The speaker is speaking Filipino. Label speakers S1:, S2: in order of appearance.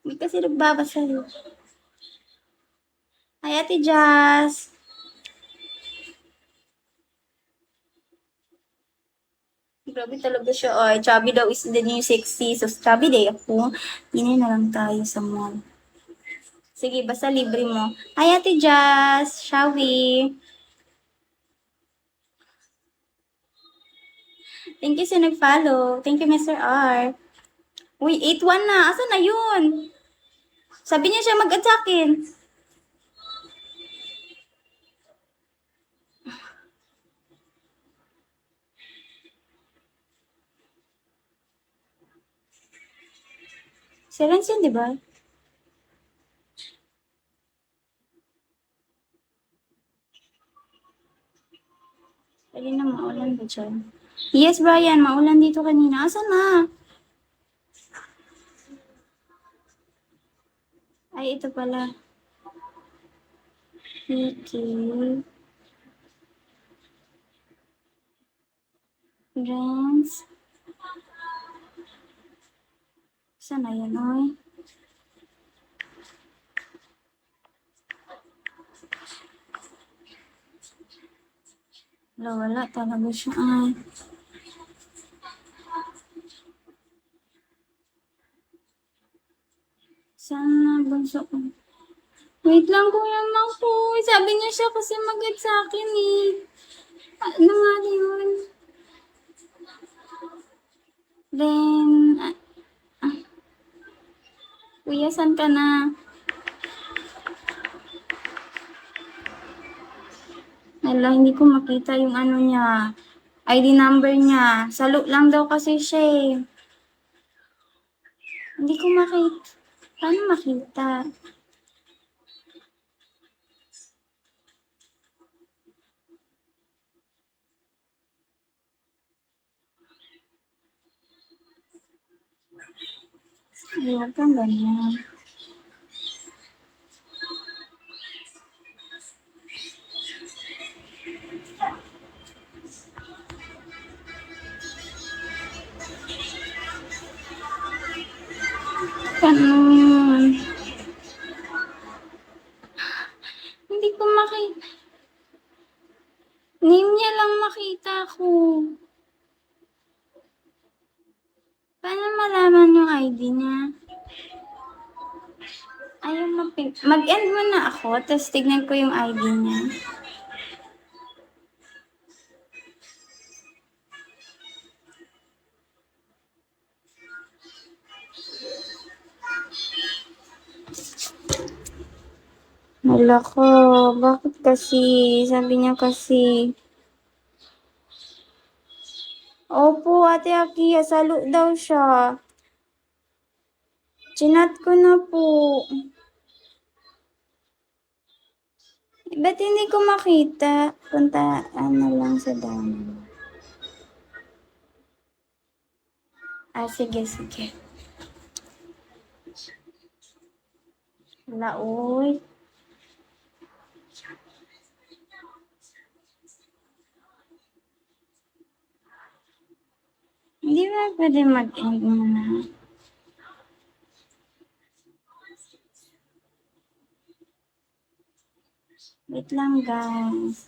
S1: Hindi kasi nagbabasa eh. Hi, Ate Jazz. Grabe talaga siya. Ay, chubby daw is the new sexy. So, chubby day ako. Hindi na lang tayo sa mall. Sige, basta libre mo. Hi, Ate Jazz. Shall we? Thank you sa nag-follow. Thank you, Mr. R. Uy, 8-1 na. Asa na yun? Sabi niya siya mag-add sa akin. Si Renz yun, di ba? Pwede na maulan ba dyan? Yes, Brian. Maulan dito kanina. Asa na? Ay, ito pala. Vicky. Renz. Saan na yun, oy? Wala talaga siya. Ay. Saan na bunso ko? Wait lang, Kuya Mang po. Sabi niya siya kasi mag-add sa akin eh. Ano nga yun? Then, Kuya, saan ka na? Hala, hindi ko makita yung ano niya. ID number niya. Salo lang daw kasi siya eh. Hindi ko makita. Paano makita? Huwag kang ganyan. Ganun. Hindi ko makita. Name niya lang makita ko. Paano malaman yung ID niya? Ayaw mag-end mo na ako, tapos tignan ko yung ID niya. Wala ko. Bakit kasi? Sabi niya kasi. Opo, Ate Akia, salo daw siya. Chinat ko na po. Ba't hindi ko makita? Punta, ano lang sa dami. Ah, sige, sige. Wala, uy. Hindi ba pwede mag-end muna? Wait lang, guys.